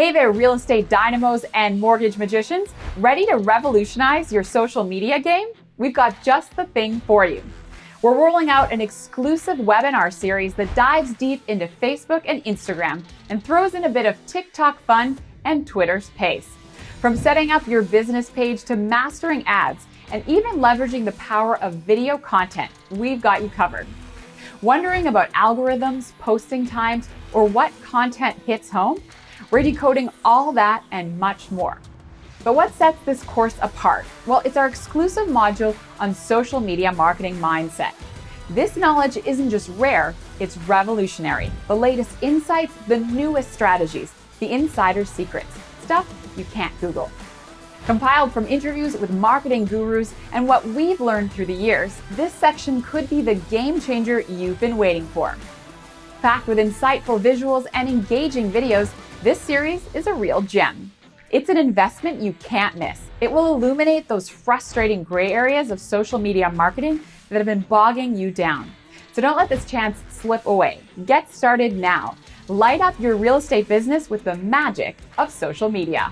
Hey there, real estate dynamos and mortgage magicians. Ready to revolutionize your social media game? We've got just the thing for you. We're rolling out an exclusive webinar series that dives deep into Facebook and Instagram and throws in a bit of TikTok fun and Twitter's pace. From setting up your business page to mastering ads and even leveraging the power of video content, we've got you covered. Wondering about algorithms, posting times, or what content hits home? We're decoding all that and much more. But what sets this course apart? Well, it's our exclusive module on social media marketing mindset. This knowledge isn't just rare, it's revolutionary. The latest insights, the newest strategies, the insider secrets, stuff you can't Google. Compiled from interviews with marketing gurus and what we've learned through the years, this section could be the game changer you've been waiting for. Packed with insightful visuals and engaging videos, this series is a real gem. It's an investment you can't miss. It will illuminate those frustrating gray areas of social media marketing that have been bogging you down. So don't let this chance slip away. Get started now. Light up your real estate business with the magic of social media.